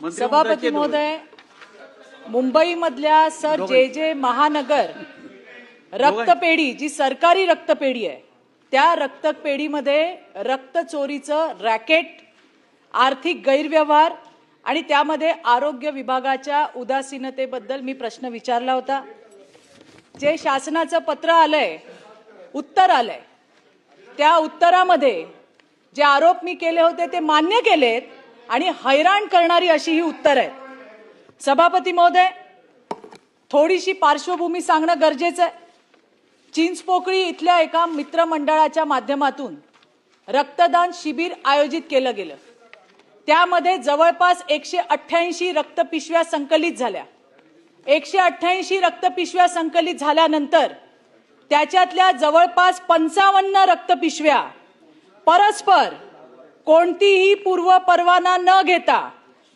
सभापती महोदय, मुंबई मधल्या सर जे महानगर रक्तपेढी जी सरकारी रक्तपेढी आहे त्या रक्तपेढीमध्ये रक्त चोरीचं रॅकेट, आर्थिक गैरव्यवहार आणि त्यामध्ये आरोग्य विभागाच्या उदासीनतेबद्दल मी प्रश्न विचारला होता। जे शासनाचं पत्र आलंय, उत्तर आलंय, त्या उत्तरामध्ये जे आरोप मी केले होते ते मान्य केलेत आणि हैराण करणारी अशी ही उत्तर आहेत। सभापती महोदय, थोडीशी पार्श्वभूमी सांगणं गरजेचं आहे। चिंचपोकळी इथल्या एका मित्रमंडळाच्या माध्यमातून रक्तदान शिबिर आयोजित केलं गेलं। त्यामध्ये जवळपास 188 रक्तपिशव्या संकलित झाल्या। 188 रक्तपिशव्या संकलित झाल्यानंतर त्याच्यातल्या जवळपास 55 रक्तपिशव्या परस्पर कोणतीही पूर्व परवाना न घेता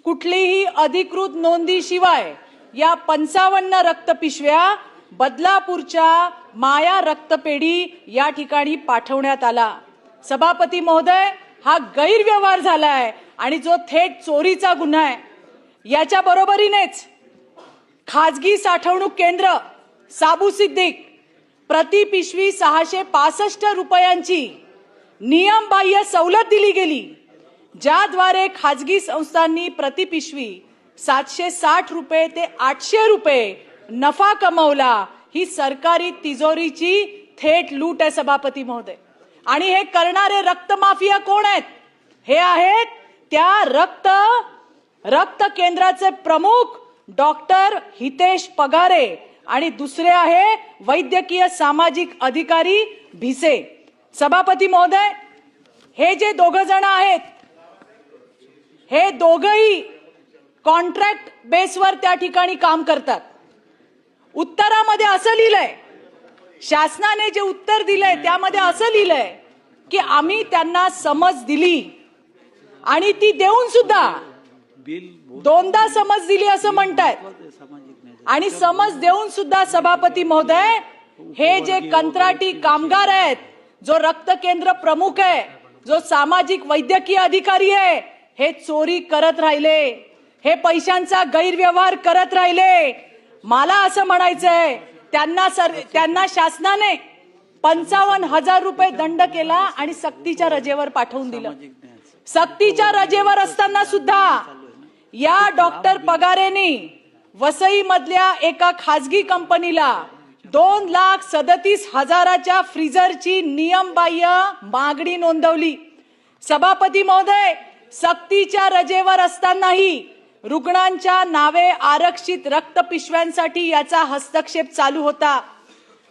कुठलीही अधिकृत नोंदीशिवाय या 55 रक्तपिशव्या बदलापूरच्या माया रक्तपेढी या ठिकाणी पाठवण्यात आला। सभापती महोदय, हा गैरव्यवहार झालाय आणि जो थेट चोरीचा गुन्हा आहे। याच्या बरोबरीनेच खाजगी साठवणूक केंद्र साबू सिद्दीक प्रति पिशवी 665 रुपयांची नियमबाह्य सवलत दिली गेली, ज्याद्वारे खाजगी संस्थांनी प्रति पिशवी 760 रुपये ते 800 रुपये नफा कमवला। ही सरकारी तिजोरीची थेट लूट आहे सभापती महोदय। आणि हे करणारे रक्त माफिया कोण आहेत? हे आहेत त्या रक्त केंद्राचे प्रमुख डॉक्टर हितेश पगारे आणि दुसरे आहे वैद्यकीय सामाजिक अधिकारी भिसे। सभापती महोदय, हे जे दोघ जण आहेत हे दोघही कॉन्ट्रॅक्ट बेसवर त्या ठिकाणी काम करतात। उत्तरामध्ये असं लिहिलंय, शासनाने जे उत्तर दिलंय त्यामध्ये असं लिहिलंय की आम्ही त्यांना समज दिली आणि ती देऊन सुद्धा दोनदा समज दिली असं म्हणतायत। आणि समज देऊन सुद्धा सभापती महोदय, हे जे कंत्राटी कामगार आहेत, जो रक्त केंद्र प्रमुख आहे, जो सामाजिक वैद्यकीय अधिकारी आहे, हे चोरी करत राहिले, हे पैशांचा गैरव्यवहार करत राहिले। मला असं म्हणायचंय, त्यांना शासनाने 55,000 रुपये दंड केला आणि सक्तीच्या रजेवर पाठवून दिलं। सक्तीच्या रजेवर असताना सुद्धा या डॉक्टर पगारेंनी वसई मधल्या एका खाजगी कंपनीला 2,37,000च्या फ्रीजरची नियमबाह्य मागणी नोंदवली। सभापती महोदय, सक्तीच्या रजेवर असतानाही रुग्णांच्या नावे आरक्षित रक्त पिशव्यांसाठी याचा हस्तक्षेप चालू होता।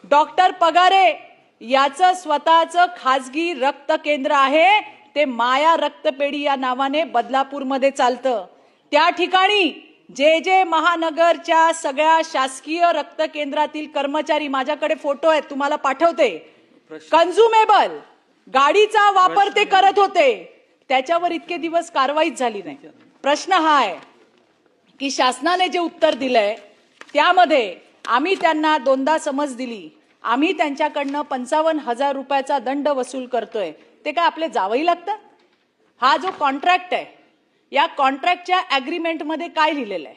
डॉक्टर पगारे याचं स्वतःचं खाजगी रक्त केंद्र आहे, ते माया रक्तपेढी या नावाने बदलापूरमध्ये चालतं। त्या ठिकाणी जे महानगरच्या सगळ्या शासकीय रक्त केंद्रातील कर्मचारी, माझ्याकडे फोटो आहेत तुम्हाला पाठवते, कन्झ्युमेबल गाडीचा वापर ते करत होते, त्याच्यावर इतके दिवस कारवाईच झाली नाही। प्रश्न हा आहे की शासनाने जे उत्तर दिलंय त्यामध्ये आम्ही त्यांना दोनदा समज दिली, आम्ही त्यांच्याकडनं 55,000 रुपयाचा दंड वसूल करतोय, ते काय आपले जावई लागतं? हा जो कॉन्ट्रॅक्ट आहे, या कॉन्ट्रॅक्टच्या अग्रीमेंट मध्ये काय लिहिलेलं आहे?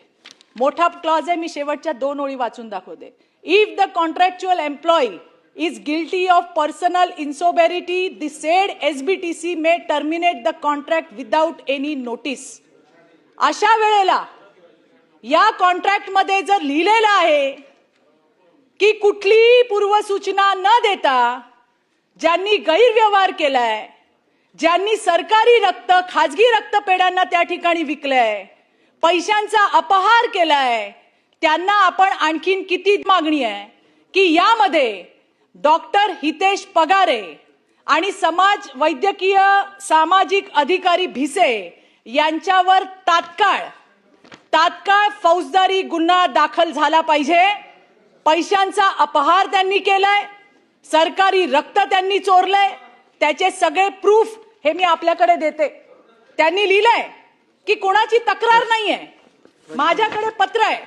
मोठा क्लॉज आहे, मी शेवटच्या 2 ओळी वाचून दाखवते। If the contractual employee is guilty of personal insobriety, the said SBTC may terminate the contract without any notice. अशा वेळेला या कॉन्ट्रॅक्ट मध्ये जर लिहिलेलं आहे की कुठलीही पूर्वसूचना न देता ज्यांनी गैरव्यवहार केलाय, ज्यांनी सरकारी रक्त खाजगी रक्तपेढ्यांना त्या ठिकाणी विकलंय, पैशांचा अपहार केलाय, त्यांना आपण आणखीन किती मागणी आहे की यामध्ये डॉक्टर हितेश पगारे आणि वैद्यकीय सामाजिक अधिकारी भिसे यांच्यावर तात्काळ फौजदारी गुन्हा दाखल झाला पाहिजे। पैशांचा अपहार त्यांनी केलाय, सरकारी रक्त त्यांनी चोरलंय, त्याचे सगळे प्रूफ हे मी आपल्याकडे देते। त्यांनी लिहिलंय की कोणाची तक्रार नाहीये, माझ्याकडे पत्र आहे।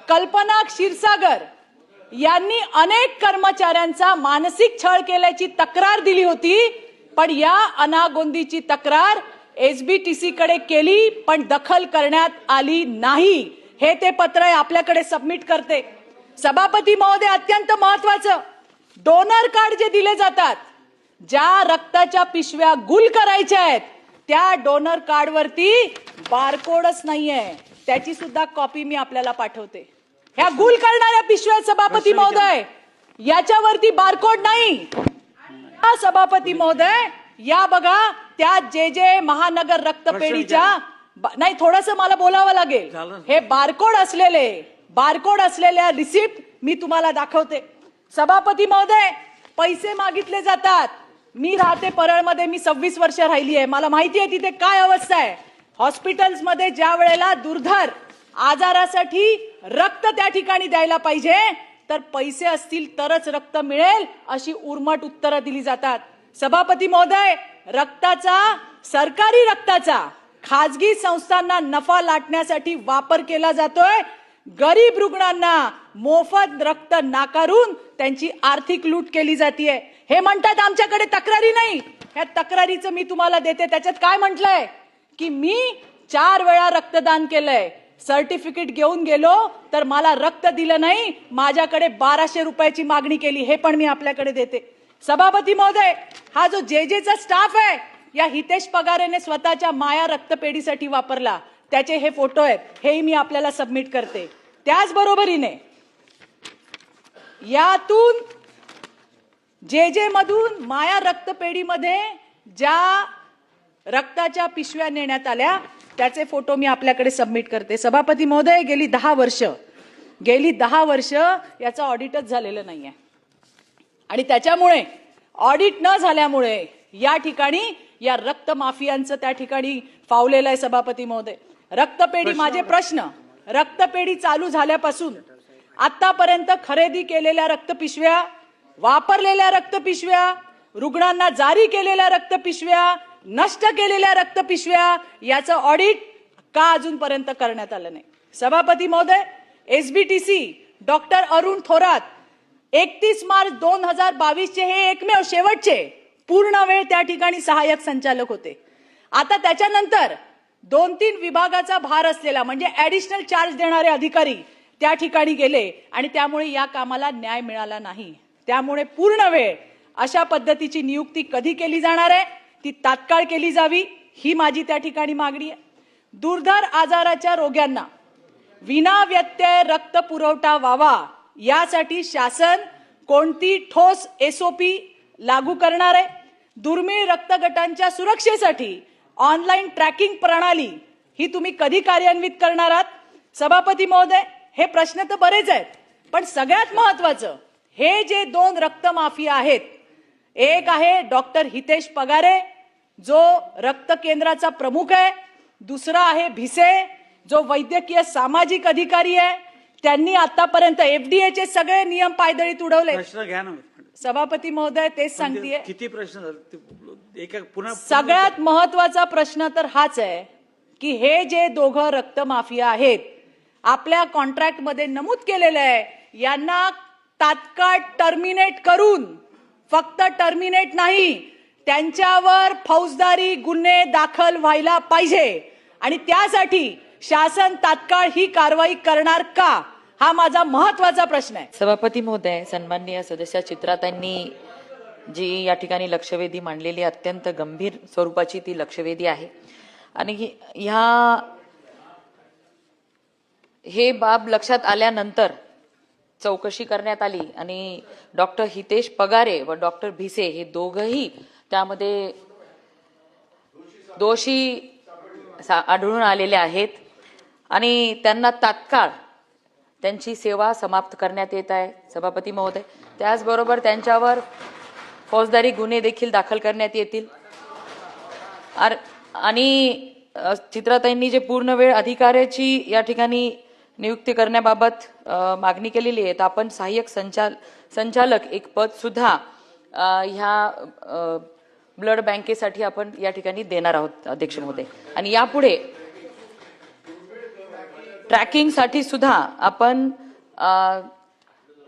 कल्पना क्षीरसागर यांनी अनेक कर्मचाऱ्यांचा मानसिक छळ केल्याची तक्रार दिली होती, पण या अनागोंदीची तक्रार SBTC कडे केली पण दखल करण्यात आली नाही. हे ते पत्र आपल्याकडे सबमिट करते. सभापती महोदय, अत्यंत महत्वाचं, डोनर कार्ड जे दिले जातात, ज्या रक्ताच्या पिशव्या गुल करायच्या आहेत त्या डोनर कार्ड वरती बारकोडच नाहीये. त्याची सुद्धा कॉपी मी आपल्याला पाठवते. ह्या गुल करणाऱ्या पिशव्या सभापती महोदय, याच्यावरती बारकोड नाही. सभापती महोदय, या बघा, त्या जे महानगर रक्तपेढीच्या, नाही थोडंसं मला बोलावं लागेल, हे बारकोड असलेल्या रिसिप्ट मी तुम्हाला दाखवते. सभापती महोदय, पैसे मागितले जातात. मी राहते परळमध्ये, मी 26 वर्ष राहिली आहे. मला माहिती आहे तिथे काय अवस्था आहे. हॉस्पिटल्स मध्ये ज्या वेळेला दुर्धर आजारासाठी रक्त त्या ठिकाणी द्यायला पाहिजे तर पैसे असतील तरच रक्त मिळेल अशी उर्मट उत्तरं दिली जातात. सभापती महोदय, सरकारी रक्ताचा खाजगी संस्थांना नफा लाटण्यासाठी वापर केला जातोय. गरीब रुग्णांना मोफत रक्त नाकारून त्यांची आर्थिक लूट केली जाते. हे म्हणतात आमच्याकडे तक्रारी नाही. ह्या तक्रारीचं मी तुम्हाला देते. त्याच्यात काय म्हटलंय की मी 4 वेळा रक्तदान केलंय, सर्टिफिकेट घेऊन गेलो तर मला रक्त दिलं नाही, माझ्याकडे 1200 रुपयाची मागणी केली. हे पण मी आपल्याकडे देते. सभापती महोदय, हा जो जेजेचा स्टाफ आहे, या हितेश पगारेने स्वतःच्या माया रक्तपेढीसाठी वापरला. त्याचे हे फोटो आहेत, हेही मी आपल्याला सबमिट करते. त्याचबरोबरीने यातून जे मधून माया रक्तपेढीमध्ये ज्या रक्ताच्या पिशव्या नेण्यात आल्या त्याचे फोटो मी आपल्याकडे सबमिट करते. सभापती महोदय, गेली 10 वर्ष याचं ऑडिटच झालेलं नाहीये आणि त्याच्यामुळे ऑडिट न झाल्यामुळे या ठिकाणी या रक्त माफियांचं त्या ठिकाणी फावलेलं आहे. सभापती महोदय, रक्तपेढी, माझे प्रश्न, रक्तपेढी चालू झाल्यापासून आतापर्यंत खरेदी केलेल्या रक्तपिशव्या, वापरलेल्या रक्तपिशव्या, रुग्णांना जारी केलेल्या रक्तपिशव्या, नष्ट केलेल्या रक्तपिशव्या, याचं ऑडिट का अजूनपर्यंत करण्यात आलं नाही. सभापती महोदय, SBTC डॉक्टर अरुण थोरात 31 मार्च 2022 चे हे एकमेव शेवटचे पूर्ण वेळ त्या ठिकाणी सहाय्यक संचालक होते. आता त्याच्यानंतर 2-3 विभागाचा भार असलेला म्हणजे ऍडिशनल चार्ज देणारे अधिकारी त्या ठिकाणी गेले आणि त्यामुळे या कामाला न्याय मिळाला नाही. त्यामुळे पूर्ण वेळ अशा पद्धतीची नियुक्ती कधी केली जाणार आहे, ती तात्काळ केली जावी, ही माझी त्या ठिकाणी मागणी आहे. दुर्धर आजाराच्या रोग्यांना विनाव्यत्यय रक्त पुरवठा व्हावा यासाठी शासन कोणती ठोस SOP लागू करणार आहे? दुर्मिळ रक्तगटांच्या सुरक्षेसाठी ऑनलाईन ट्रॅकिंग प्रणाली ही तुम्ही कधी कार्यान्वित करणार आहात? सभापती महोदय, हे प्रश्न तर बरेच आहेत, पण सगळ्यात महत्वाचं, हे जे 2 रक्त माफिया आहेत, एक आहे डॉक्टर हितेश पगारे जो रक्त केंद्राचा प्रमुख आहे, दुसरा आहे भिसे जो वैद्यकीय सामाजिक अधिकारी आहे. त्यांनी आतापर्यंत FDA चे सगळे नियम पायदळीत उडवले. प्रश्न घ्या ना. सभापती महोदय, तेच सांगतेय. किती प्रश्न झाले? पुन्हा सगळ्यात महत्वाचा प्रश्न तर हाच आहे की हे जे दोघं रक्त माफिया आहेत, आपल्या कॉन्ट्रॅक्ट मध्ये नमूद केलेलं आहे, यांना तात्काळ टर्मिनेट करून, फक्त टर्मिनेट नाही, त्यांच्यावर फौजदारी गुन्हे दाखल व्हायला पाहिजे आणि त्यासाठी शासन तात्काळ ही कारवाई करणार का, हा माझा महत्वाचा प्रश्न आहे. सभापती महोदय, सन्माननीय सदस्य चित्राताईंनी जी या ठिकाणी लक्षवेधी मांडलेली अत्यंत गंभीर स्वरूपाची ती लक्षवेधी आहे आणि हे बाब लक्षात आल्यानंतर चौकशी करण्यात आली आणि डॉक्टर हितेश पगारे व डॉक्टर भिसे हे दोघंही त्यामध्ये दोषी आढळून आलेले आहेत आणि त्यांना तात्काळ त्यांची सेवा समाप्त करण्यात येत आहे. सभापती महोदय, त्याचबरोबर त्यांच्यावर फौजदारी गुन्हे देखील दाखल करण्यात येतील आणि चित्राताईंनी जे पूर्ण वेळ अधिकाऱ्याची या ठिकाणी नियुक्ती करण्याबाबत मागणी केलेली आहे, तर आपण सहाय्यक संचालक एक पद सुद्धा ह्या ब्लड बँकेसाठी आपण या ठिकाणी देणार आहोत अध्यक्ष महोदय. आणि यापुढे ट्रॅकिंग साठी सुद्धा आपण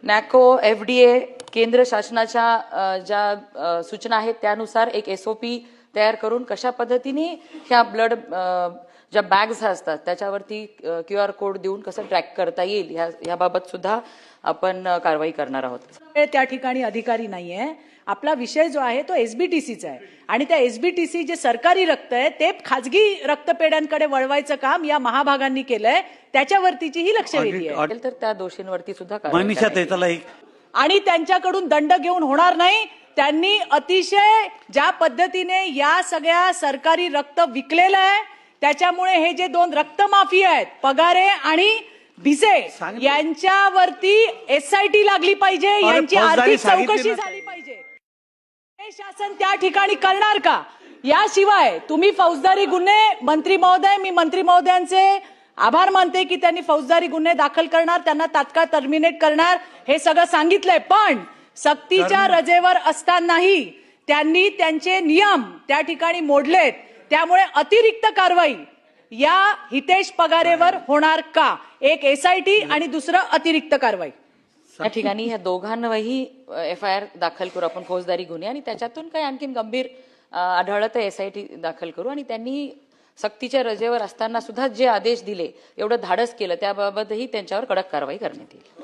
नॅको FDA केंद्र शासनाच्या ज्या सूचना आहेत त्यानुसार एक SOP तयार करून कशा पद्धतीने ह्या ब्लड ज्या बॅग्स असतात त्याच्यावरती QR कोड देऊन कसं ट्रॅक करता येईल याबाबत सुद्धा आपण कारवाई करणार आहोत. त्या ठिकाणी अधिकारी नाहीये. आपला विषय जो आहे तो SBTCचा आहे आणि त्या SBTC जे सरकारी रक्त आहे ते खाजगी रक्तपेढ्यांकडे वळवायचं काम या महाभागांनी केलंय. त्याच्यावरतीची ही लक्षवेधी आहे. तर त्या दोषींवरती सुद्धा कारवाई मनीषा करण्यात येईल. त्याला एक आणि त्यांच्याकडून दंड घेऊन होणार नाही. त्यांनी अतिशय ज्या पद्धतीने या सगळ्या सरकारी रक्त विकलेलं आहे त्याच्यामुळे हे जे दोन रक्त माफिया आहेत पगारे आणि भिसे यांच्यावरती SIT लागली पाहिजे. यांची आर्थिक चौकशी झाली पाहिजे. हे शासन त्या ठिकाणी करणार का? याशिवाय तुम्ही फौजदारी गुन्हे मंत्री महोदय, मी मंत्री महोदयांचे आभार मानते की त्यांनी फौजदारी गुन्हे दाखल करणार, त्यांना तात्काळ टर्मिनेट करणार हे सगळं सांगितलंय. पण सक्तीच्या रजेवर असतानाही त्यांनी त्यांचे नियम त्या ठिकाणी मोडलेत. त्यामुळे अतिरिक्त कारवाई या हितेश पगारेवर होणार का? एक SIT आणि दुसरं अतिरिक्त कारवाई. या ठिकाणी ह्या दोघांवरही FIR दाखल करू आपण फौजदारी गुन्हे आणि त्याच्यातून काही आणखीन गंभीर आढळलं तर SIT दाखल करू. आणि त्यांनी सक्तीच्या रजेवर असताना सुद्धा जे आदेश दिले एवढं धाडस केलं त्याबाबतही त्यांच्यावर कडक कारवाई करण्यात येईल.